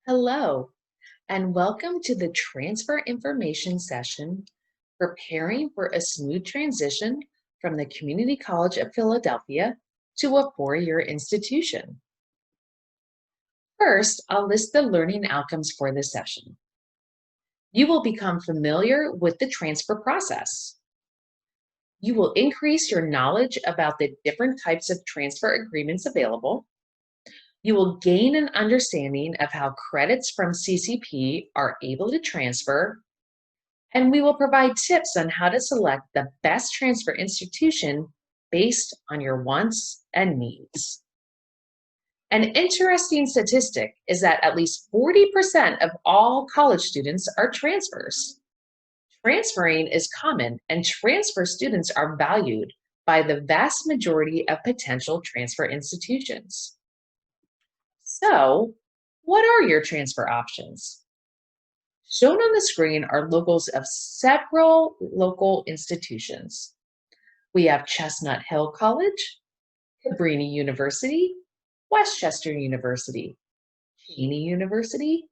Hello, and welcome to the transfer information session, preparing for a smooth transition from the Community College of Philadelphia to a four-year institution. First, I'll list the learning outcomes for this session. You will become familiar with the transfer process. You will increase your knowledge about the different types of transfer agreements available. You will gain an understanding of how credits from CCP are able to transfer, and we will provide tips on how to select the best transfer institution based on your wants and needs. An interesting statistic is that at least 40% of all college students are transfers. Transferring is common, and transfer students are valued by the vast majority of potential transfer institutions. So, what are your transfer options? Shown on the screen are logos of several local institutions. We have Chestnut Hill College, Cabrini University, Westchester University, Cheney University,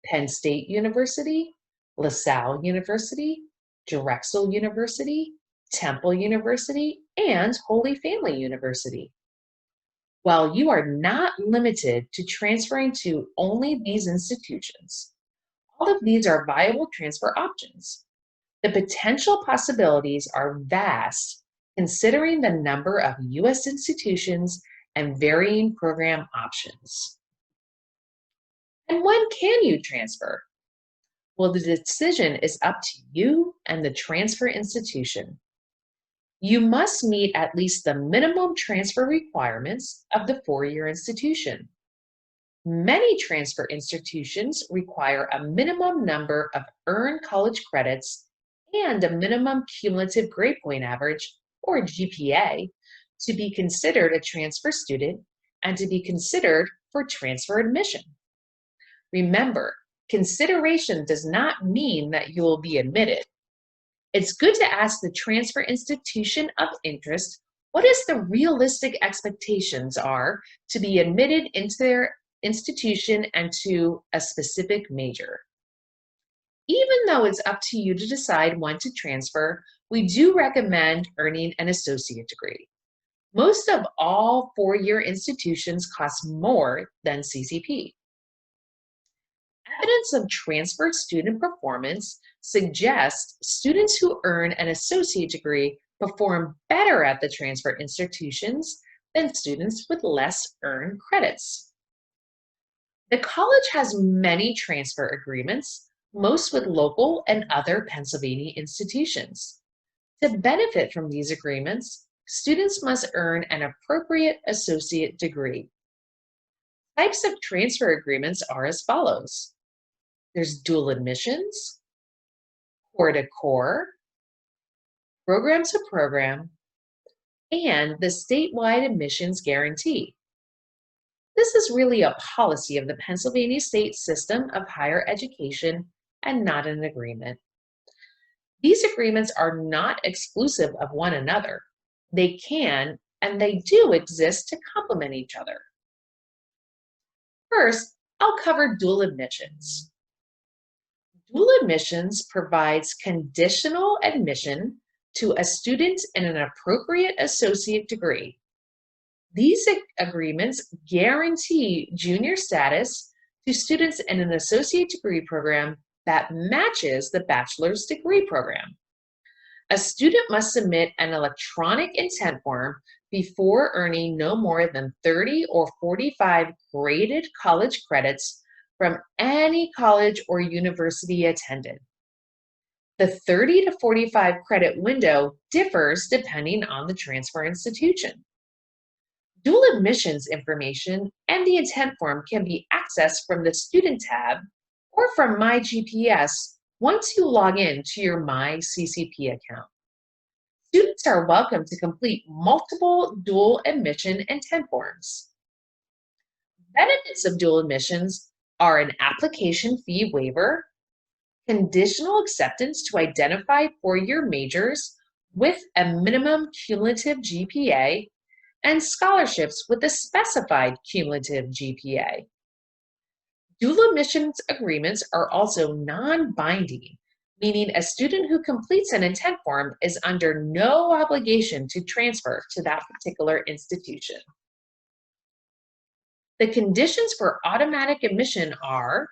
Penn State University, LaSalle University, Drexel University, Temple University, and Holy Family University. While you are not limited to transferring to only these institutions, all of these are viable transfer options. The potential possibilities are vast considering the number of U.S. institutions and varying program options. And when can you transfer? Well, the decision is up to you and the transfer institution. You must meet at least the minimum transfer requirements of the four-year institution. Many transfer institutions require a minimum number of earned college credits and a minimum cumulative grade point average, or GPA, to be considered a transfer student and to be considered for transfer admission. Remember, consideration does not mean that you will be admitted. It's good to ask the transfer institution of interest what is the realistic expectations are to be admitted into their institution and to a specific major. Even though it's up to you to decide when to transfer, we do recommend earning an associate degree. Most of all four-year institutions cost more than CCP. Evidence of transferred student performance suggests students who earn an associate degree perform better at the transfer institutions than students with less earned credits. The college has many transfer agreements, most with local and other Pennsylvania institutions. To benefit from these agreements, students must earn an appropriate associate degree. Types of transfer agreements are as follows. There's dual admissions, core to core, program to program, and the statewide admissions guarantee. This is really a policy of the Pennsylvania state system of higher education and not an agreement. These agreements are not exclusive of one another. They can and they do exist to complement each other. First, I'll cover dual admissions. Dual admissions provides conditional admission to a student in an appropriate associate degree. These agreements guarantee junior status to students in an associate degree program that matches the bachelor's degree program. A student must submit an electronic intent form before earning no more than 30 or 45 graded college credits from any college or university attended. The 30 to 45 credit window differs depending on the transfer institution. Dual admissions information and the intent form can be accessed from the Student tab or from My GPS once you log in to your My CCP account. Students are welcome to complete multiple dual admission intent forms. Benefits of dual admissions are an application fee waiver, conditional acceptance to identify four-year majors with a minimum cumulative GPA, and scholarships with a specified cumulative GPA. Dual admissions agreements are also non-binding, meaning a student who completes an intent form is under no obligation to transfer to that particular institution. The conditions for automatic admission are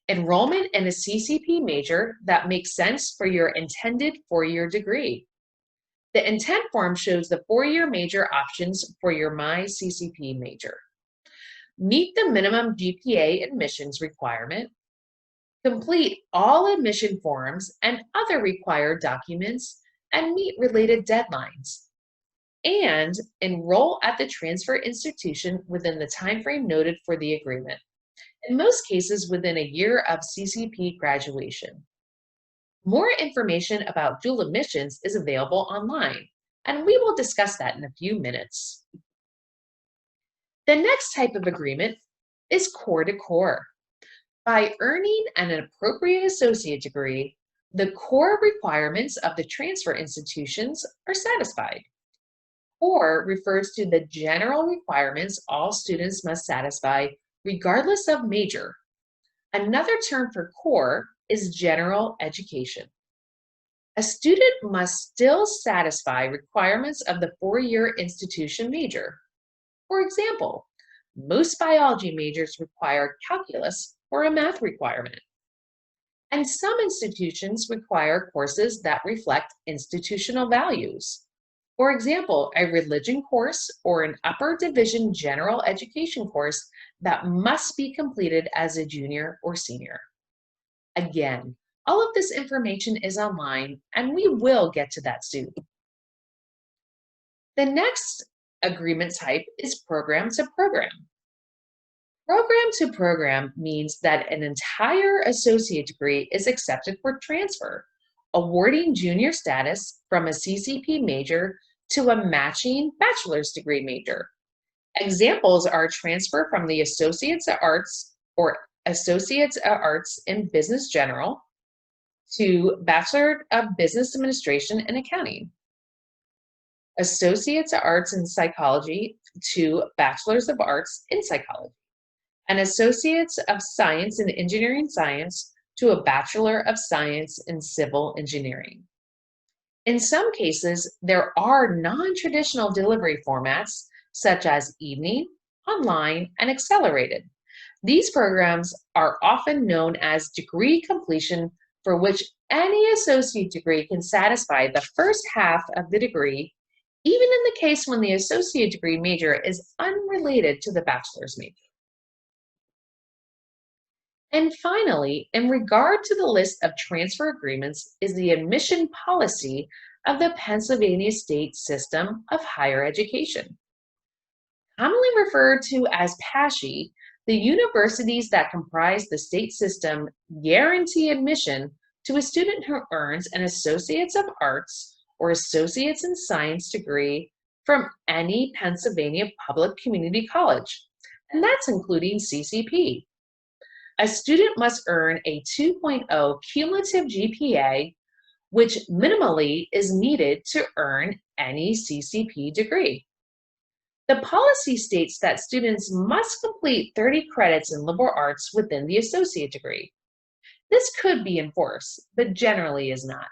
enrollment in a CCP major that makes sense for your intended four-year degree. The intent form shows the four-year major options for your My CCP major. Meet the minimum GPA admissions requirement. Complete all admission forms and other required documents and meet related deadlines. And enroll at the transfer institution within the timeframe noted for the agreement. In most cases, within a year of CCP graduation. More information about dual admissions is available online, and we will discuss that in a few minutes. The next type of agreement is core-to-core. By earning an appropriate associate degree, the core requirements of the transfer institutions are satisfied. Core refers to the general requirements all students must satisfy regardless of major. Another term for core is general education. A student must still satisfy requirements of the four-year institution major. For example, most biology majors require calculus or a math requirement. And some institutions require courses that reflect institutional values. For example, a religion course or an upper division general education course that must be completed as a junior or senior. Again, all of this information is online, and we will get to that soon. The next agreement type is program to program. Program to program means that an entire associate degree is accepted for transfer, awarding junior status from a CCP major to a matching bachelor's degree major. Examples are transfer from the Associates of Arts or Associates of Arts in Business General to Bachelor of Business Administration and Accounting. Associates of Arts in Psychology to Bachelors of Arts in Psychology. An Associates of Science in Engineering Science to a Bachelor of Science in Civil Engineering. In some cases, there are non-traditional delivery formats such as evening, online, and accelerated. These programs are often known as degree completion, for which any associate degree can satisfy the first half of the degree, even in the case when the associate degree major is unrelated to the bachelor's major. And finally, in regard to the list of transfer agreements is the admission policy of the Pennsylvania State System of Higher Education. Commonly referred to as PASHE, the universities that comprise the state system guarantee admission to a student who earns an Associates of Arts or Associates in Science degree from any Pennsylvania public community college, and that's including CCP. A student must earn a 2.0 cumulative GPA, which minimally is needed to earn any CCP degree. The policy states that students must complete 30 credits in liberal arts within the associate degree. This could be enforced, but generally is not.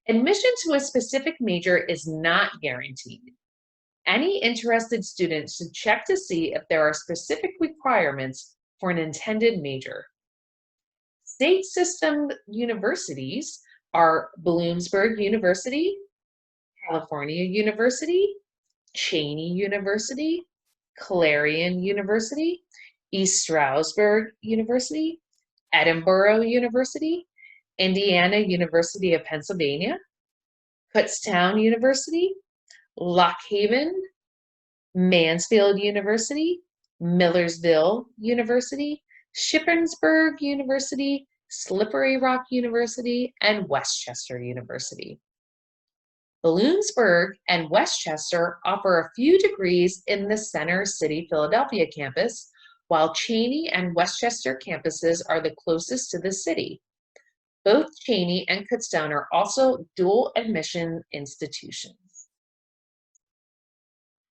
Admission to a specific major is not guaranteed. Any interested student should check to see if there are specific requirements for an intended major. State system universities are Bloomsburg University, California University, Cheney University, Clarion University, East Stroudsburg University, Edinburgh University, Indiana University of Pennsylvania, Kutztown University, Lock Haven, Mansfield University, Millersville University, Shippensburg University, Slippery Rock University, and Westchester University. Bloomsburg and Westchester offer a few degrees in the Center City, Philadelphia campus, while Cheney and Westchester campuses are the closest to the city. Both Cheney and Kutztown are also dual admission institutions.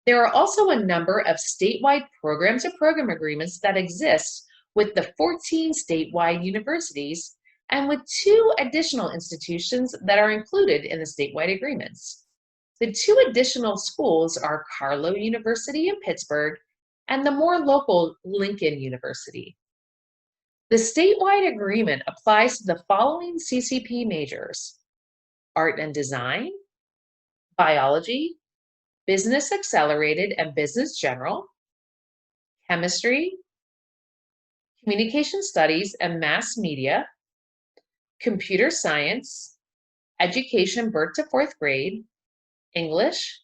There are also a number of statewide program-to-program agreements that exist with the 14 statewide universities and with 2 additional institutions that are included in the statewide agreements. The 2 additional schools are Carlow University in Pittsburgh and the more local Lincoln University. The statewide agreement applies to the following CCP majors: Art and Design, Biology, Business Accelerated and Business General, Chemistry, Communication Studies and Mass Media, Computer Science, Education birth to 4th grade, English,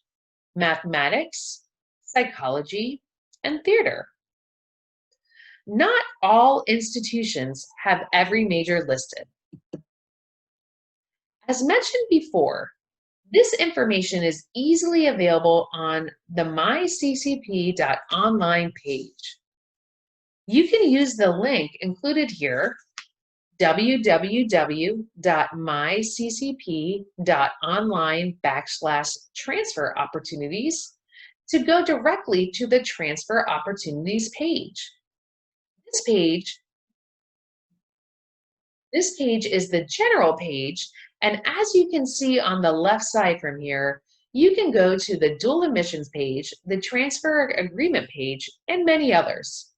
Mathematics, Psychology, and Theater. Not all institutions have every major listed. As mentioned before, this information is easily available on the myccp.online page. You can use the link included here, www.myccp.online/transfer opportunities, to go directly to the transfer opportunities page. This page is the general page, and as you can see on the left side from here, you can go to the dual admissions page, the transfer agreement page, and many others.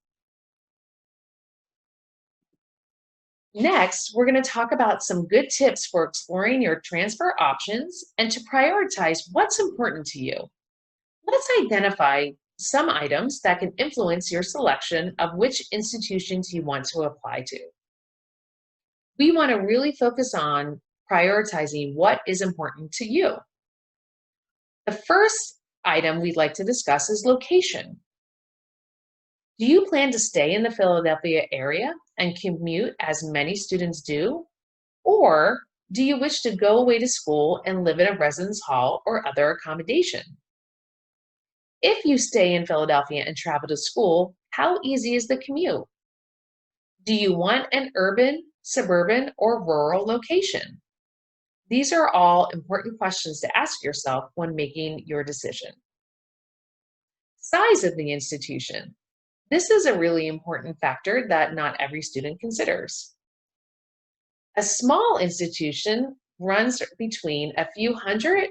Next, we're going to talk about some good tips for exploring your transfer options and to prioritize what's important to you. Let's identify some items that can influence your selection of which institutions you want to apply to. We want to really focus on prioritizing what is important to you. The first item we'd like to discuss is location. Do you plan to stay in the Philadelphia area and commute as many students do? Or do you wish to go away to school and live in a residence hall or other accommodation? If you stay in Philadelphia and travel to school, how easy is the commute? Do you want an urban, suburban, or rural location? These are all important questions to ask yourself when making your decision. Size of the institution. This is a really important factor that not every student considers. A small institution runs between a few hundred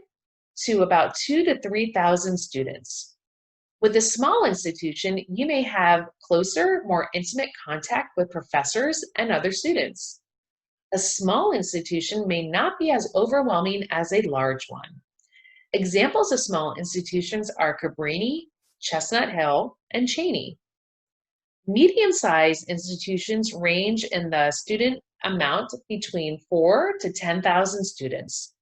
to about 2,000 to 3,000 students. With a small institution, you may have closer, more intimate contact with professors and other students. A small institution may not be as overwhelming as a large one. Examples of small institutions are Cabrini, Chestnut Hill, and Cheney. Medium-sized institutions range in the student amount between 4,000 to 10,000 students.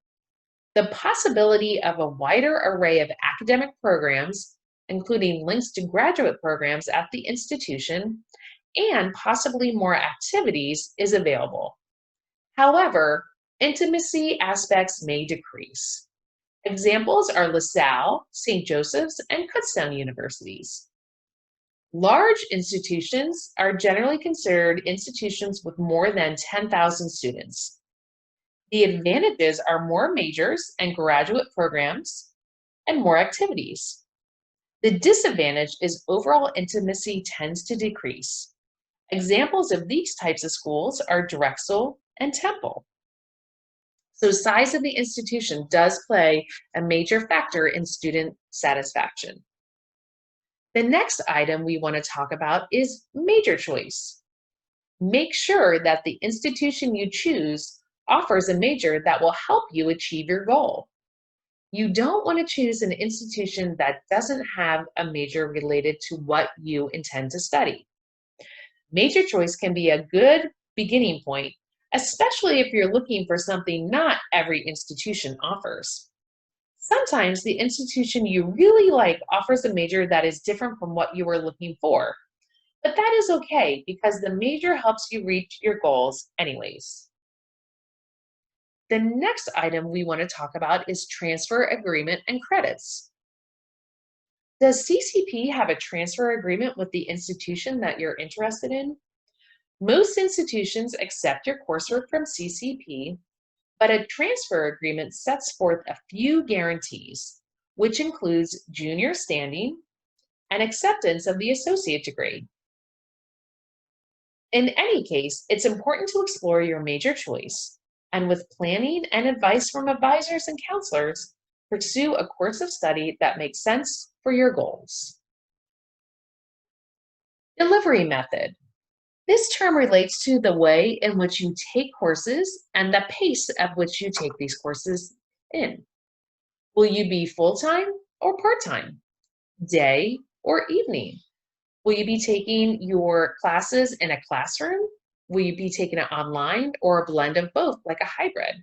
The possibility of a wider array of academic programs, including links to graduate programs at the institution, and possibly more activities is available. However, intimacy aspects may decrease. Examples are LaSalle, St. Joseph's, and Kutztown universities. Large institutions are generally considered institutions with more than 10,000 students. The advantages are more majors and graduate programs and more activities. The disadvantage is overall intimacy tends to decrease. Examples of these types of schools are Drexel and Temple. So size of the institution does play a major factor in student satisfaction. The next item we want to talk about is major choice. Make sure that the institution you choose offers a major that will help you achieve your goal. You don't want to choose an institution that doesn't have a major related to what you intend to study. Major choice can be a good beginning point, especially if you're looking for something not every institution offers. Sometimes the institution you really like offers a major that is different from what you were looking for, but that is okay because the major helps you reach your goals anyways. The next item we want to talk about is transfer agreement and credits. Does CCP have a transfer agreement with the institution that you're interested in? Most institutions accept your coursework from CCP, but a transfer agreement sets forth a few guarantees, which includes junior standing and acceptance of the associate degree. In any case, it's important to explore your major choice, and with planning and advice from advisors and counselors, pursue a course of study that makes sense for your goals. Delivery method. This term relates to the way in which you take courses and the pace at which you take these courses in. Will you be full-time or part-time? Day or evening? Will you be taking your classes in a classroom? Will you be taking it online or a blend of both, like a hybrid?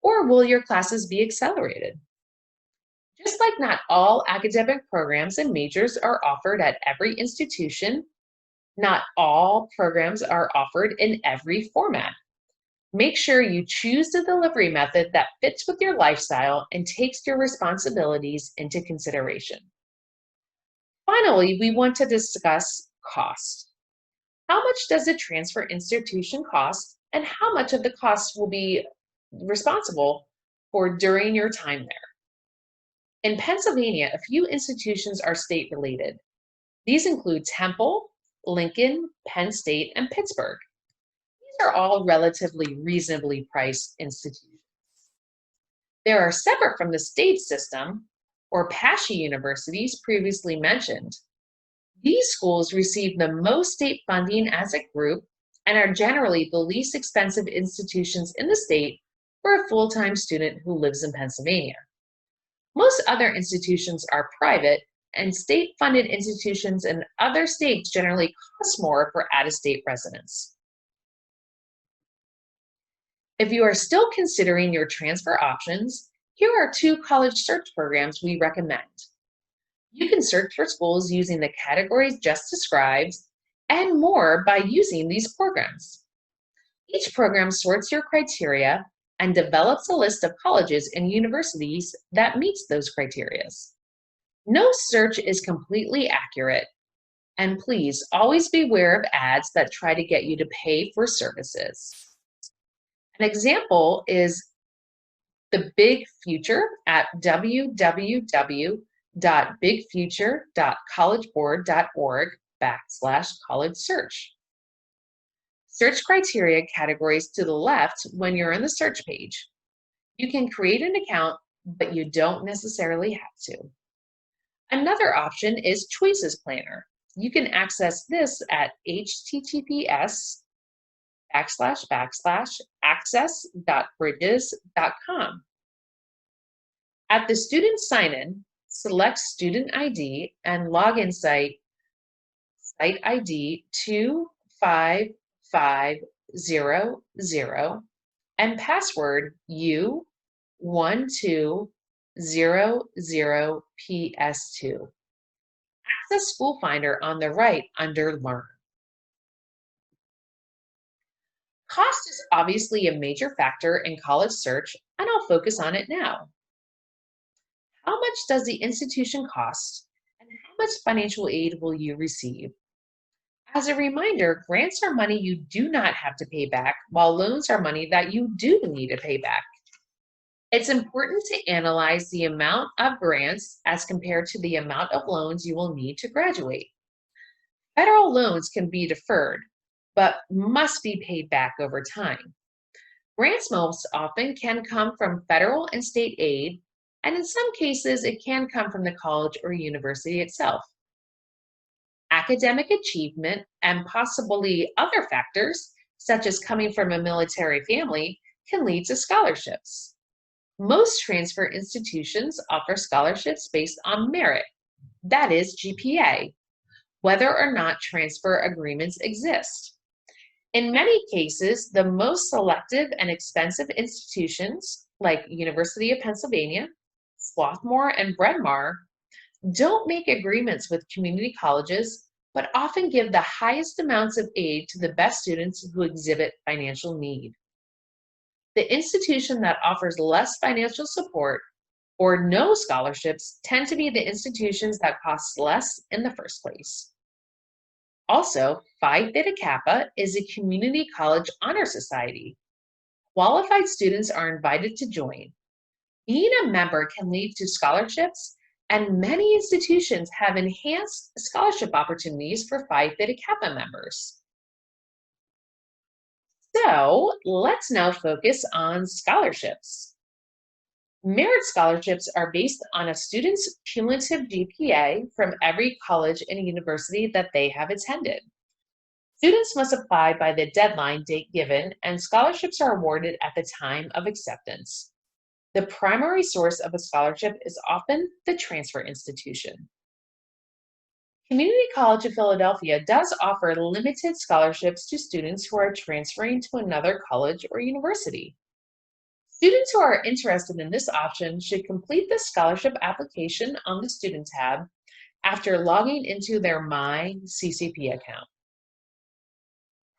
Or will your classes be accelerated? Just like not all academic programs and majors are offered at every institution, not all programs are offered in every format. Make sure you choose the delivery method that fits with your lifestyle and takes your responsibilities into consideration. Finally, we want to discuss cost. How much does a transfer institution cost, and how much of the cost will be responsible for during your time there? In Pennsylvania, a few institutions are state related. These include Temple, Lincoln, Penn State, and Pittsburgh. These are all relatively reasonably priced institutions. They are separate from the state system or PASHE universities previously mentioned. These schools receive the most state funding as a group and are generally the least expensive institutions in the state for a full-time student who lives in Pennsylvania. Most other institutions are private, and state-funded institutions in other states generally cost more for out-of-state residents. If you are still considering your transfer options, here are 2 college search programs we recommend. You can search for schools using the categories just described and more by using these programs. Each program sorts your criteria and develops a list of colleges and universities that meets those criteria. No search is completely accurate, and please always beware of ads that try to get you to pay for services. An example is the Big Future at www.bigfuture.collegeboard.org/college search. Search criteria categories to the left when you're in the search page. You can create an account, but you don't necessarily have to. Another option is Choices Planner. You can access this at https://access.bridges.com. At the student sign-in, select Student ID and login site ID 25500 and password U1200PS2. Access School Finder on the right under Learn. Cost is obviously a major factor in college search, and I'll focus on it now. How much does the institution cost, and how much financial aid will you receive? As a reminder, grants are money you do not have to pay back, while loans are money that you do need to pay back. It's important to analyze the amount of grants as compared to the amount of loans you will need to graduate. Federal loans can be deferred, but must be paid back over time. Grants most often can come from federal and state aid, and in some cases, it can come from the college or university itself. Academic achievement and possibly other factors, such as coming from a military family, can lead to scholarships. Most transfer institutions offer scholarships based on merit, that is GPA, whether or not transfer agreements exist. In many cases, the most selective and expensive institutions, like University of Pennsylvania, Swarthmore, and Bryn Mawr, don't make agreements with community colleges, but often give the highest amounts of aid to the best students who exhibit financial need. The institution that offers less financial support or no scholarships tend to be the institutions that cost less in the first place. Also, Phi Theta Kappa is a community college honor society. Qualified students are invited to join. Being a member can lead to scholarships, and many institutions have enhanced scholarship opportunities for Phi Theta Kappa members. So let's now focus on scholarships. Merit scholarships are based on a student's cumulative GPA from every college and university that they have attended. Students must apply by the deadline date given, and scholarships are awarded at the time of acceptance. The primary source of a scholarship is often the transfer institution. Community College of Philadelphia does offer limited scholarships to students who are transferring to another college or university. Students who are interested in this option should complete the scholarship application on the Student tab after logging into their My CCP account.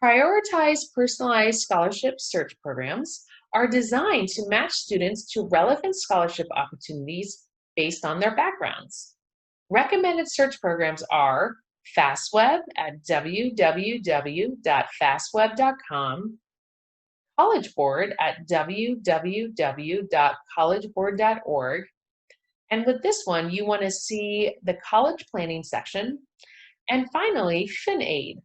Prioritized personalized scholarship search programs are designed to match students to relevant scholarship opportunities based on their backgrounds. Recommended search programs are FastWeb at www.fastweb.com, College Board at www.collegeboard.org. And with this one, you want to see the college planning section. And finally, FinAid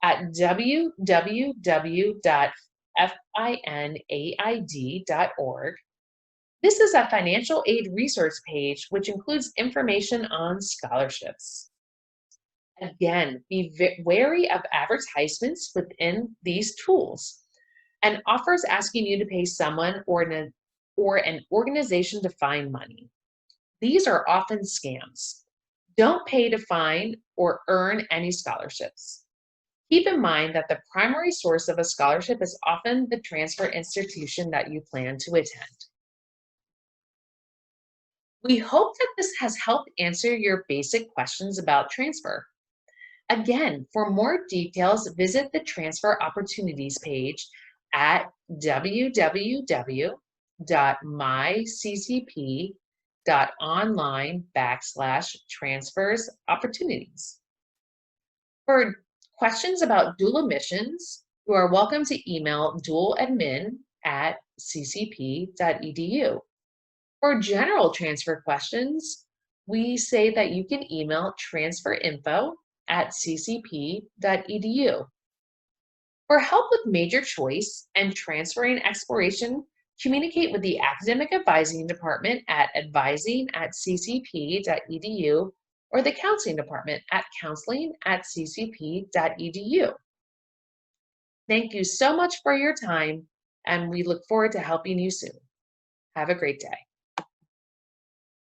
at www.finaid.org. This is a financial aid resource page which includes information on scholarships. Again, be wary of advertisements within these tools and offers asking you to pay someone or an organization to find money. These are often scams. Don't pay to find or earn any scholarships. Keep in mind that the primary source of a scholarship is often the transfer institution that you plan to attend. We hope that this has helped answer your basic questions about transfer. Again, for more details, visit the Transfer Opportunities page at www.myccp.online/transfers opportunities. For questions about dual admissions, you are welcome to email dualadmin@ccp.edu. For general transfer questions, we say that you can email transferinfo@ccp.edu. For help with major choice and transferring exploration, communicate with the Academic Advising Department at advising@ccp.edu or the Counseling Department at counseling@ccp.edu. Thank you so much for your time, and we look forward to helping you soon. Have a great day.